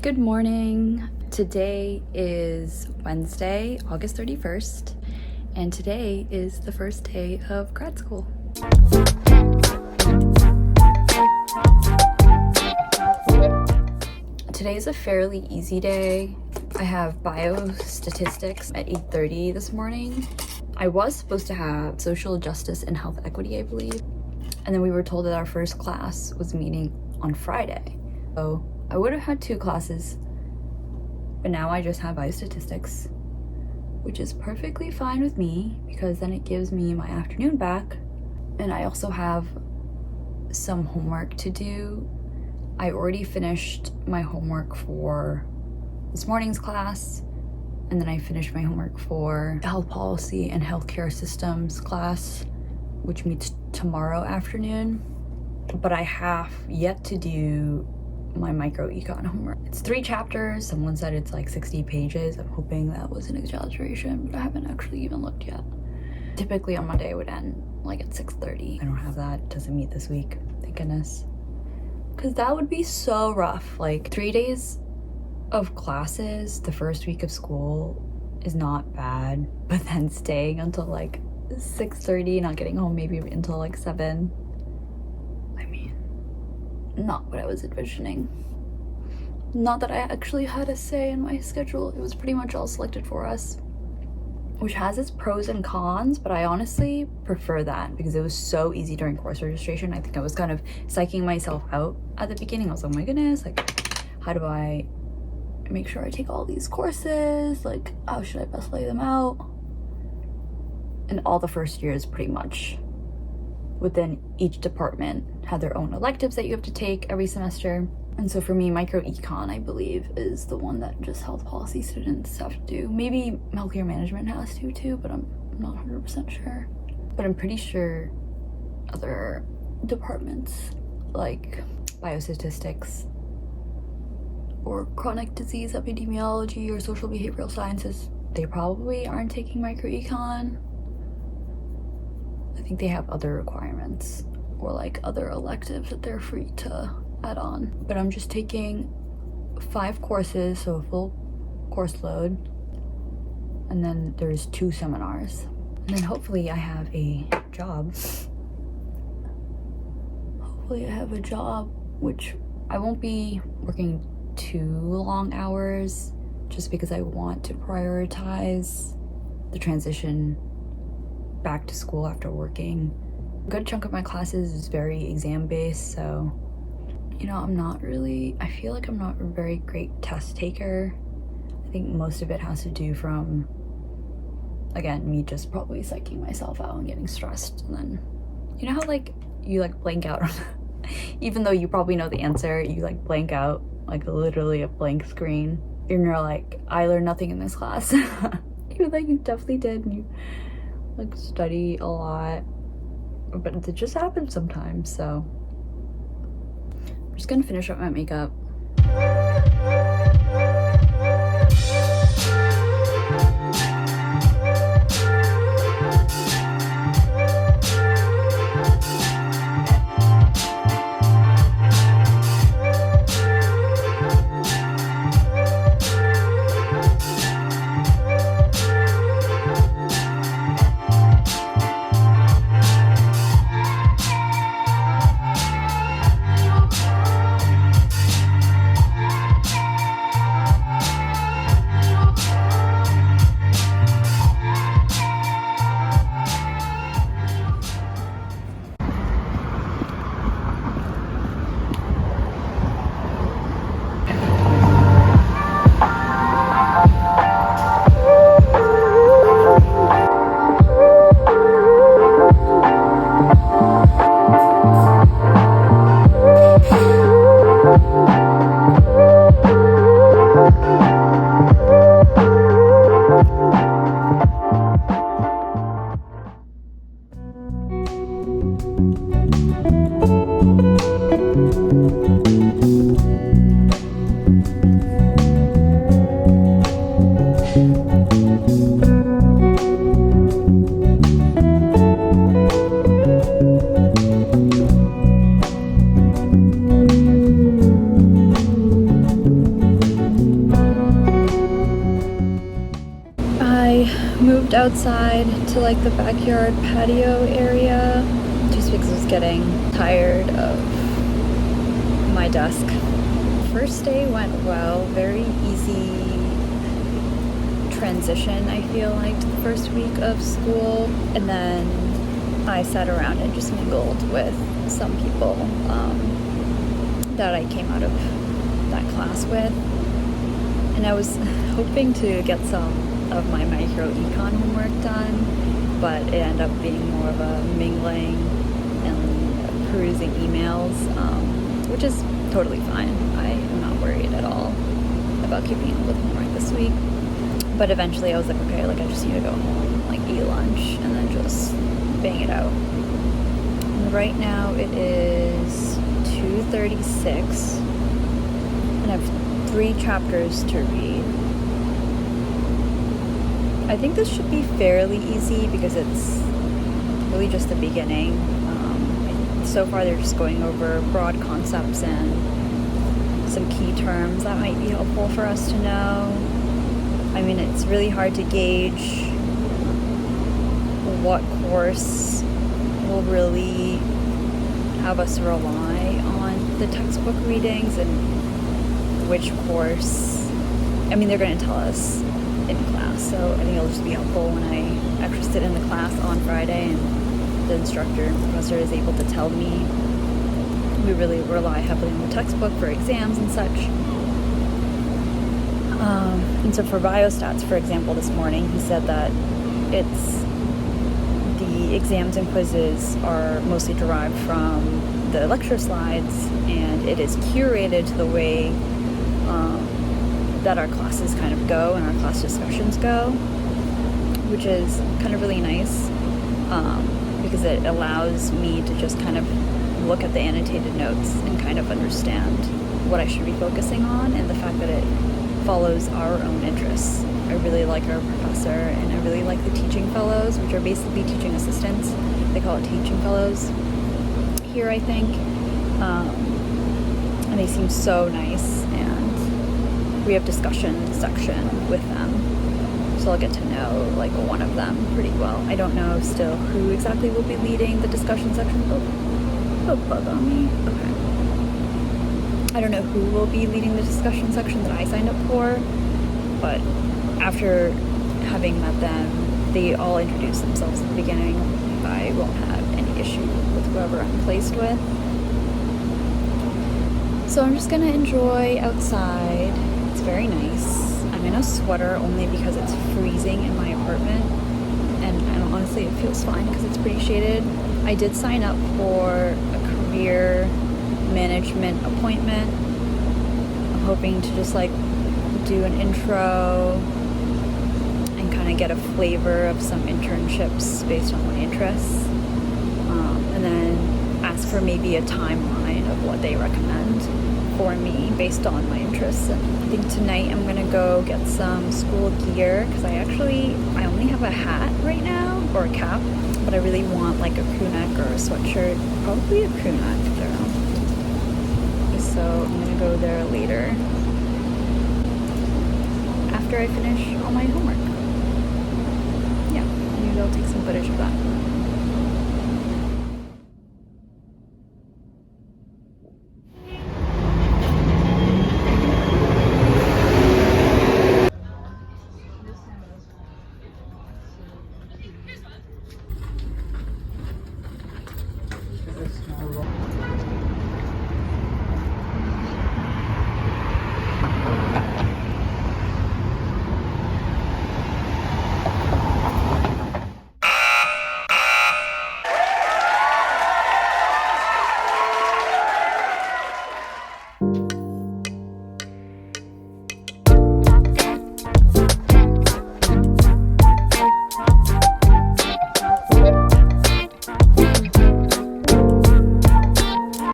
Good morning. Today is Wednesday, August 31st, and today is the first day of grad school. Today is a fairly easy day. I have biostatistics at 8:30 this morning. I was supposed to have social justice and health equity, I believe, and then we were told that our first class was meeting on Friday. So I would have had two classes, but now I just have biostatistics, which is perfectly fine with me because then it gives me my afternoon back. And I also have some homework to do. I already finished my homework for this morning's class, and then I finished my homework for health policy and healthcare systems class, which meets tomorrow afternoon. But I have yet to do my micro-econ homework. It's 3 chapters. Someone said it's like 60 pages. I'm hoping that was an exaggeration, but I haven't actually even looked yet. Typically on Monday it would end like at 6:30. I don't have that. It doesn't meet this week, thank goodness. Because that would be so rough. Like 3 days of classes the first week of school is not bad, but then staying until like 6:30, not getting home maybe until like 7. Not what I was envisioning. Not that I actually had a say in my schedule. It was pretty much all selected for us, which has its pros and cons, but I honestly prefer that because it was so easy during course registration. I think I was kind of psyching myself out at the beginning. I was like, oh my goodness, like, how do I make sure I take all these courses? Like, how should I best lay them out? And all the first years pretty much within each department had their own electives that you have to take every semester. And so for me, micro-econ, I believe, is the one that just health policy students have to do. Maybe healthcare management has to too, but I'm not 100% sure. But I'm pretty sure other departments like biostatistics or chronic disease epidemiology or social behavioral sciences, they probably aren't taking micro-econ. I think they have other requirements or like other electives that they're free to add on. But I'm just taking 5 courses, so a full course load. And then there's 2 seminars. And then hopefully I have a job. Hopefully I have a job, which I won't be working too long hours just because I want to prioritize the transition back to school after working. A good chunk of my classes is very exam based, so you know, I feel like I'm not a very great test taker. I think most of it has to do from, again, me just probably psyching myself out and getting stressed. And then you know how like you like blank out even though you probably know the answer, you like blank out, like literally a blank screen, and you're like, I learned nothing in this class. You're like, you definitely did, and you like study a lot, but it just happens sometimes. So I'm just gonna finish up my makeup. stepped outside to like the backyard patio area just because I was getting tired of my desk. First day went well, very easy transition, I feel like, to the first week of school. And then I sat around and just mingled with some people that I came out of that class with. And I was hoping to get some of my micro econ homework done, but it ended up being more of a mingling and perusing emails, which is totally fine. I am not worried at all about keeping up with homework this week. But eventually I was like, okay, like I just need to go home, like eat lunch, and then just bang it out. And right now it is 2:36, and I have 3 chapters to read. I think this should be fairly easy because it's really just the beginning. So far they're just going over broad concepts and some key terms that might be helpful for us to know. I mean, it's really hard to gauge what course will really have us rely on the textbook readings and which course, I mean, they're going to tell us in class, so I think it'll just be helpful when I actually sit in the class on Friday and the instructor and professor is able to tell me. We really rely heavily on the textbook for exams and such. And so for biostats, for example, this morning, he said that the exams and quizzes are mostly derived from the lecture slides, and it is curated to the way that our classes kind of go and our class discussions go, which is kind of really nice because it allows me to just kind of look at the annotated notes and kind of understand what I should be focusing on, and the fact that it follows our own interests. I really like our professor, and I really like the teaching fellows, which are basically teaching assistants. They call it teaching fellows here, I think. And they seem so nice, and we have discussion section with them. So I'll get to know like one of them pretty well. I don't know still who exactly will be leading the discussion section. Oh, bug on me. Okay. I don't know who will be leading the discussion section that I signed up for, but after having met them, they all introduce themselves at the beginning. I won't have any issue with whoever I'm placed with. So I'm just gonna enjoy outside. It's very nice. I'm in a sweater only because it's freezing in my apartment, and honestly it feels fine because it's pretty shaded. I did sign up for a career management appointment. I'm hoping to just like do an intro and kind of get a flavor of some internships based on my interests, and then ask for maybe a timeline of what they recommend for me based on my interests. And I think tonight I'm gonna go get some school gear because I only have a hat right now, or a cap, but I really want like a crew neck or a sweatshirt, probably a crew neck though. So I'm gonna go there later after I finish all my homework. Yeah, maybe I'll take some footage of that.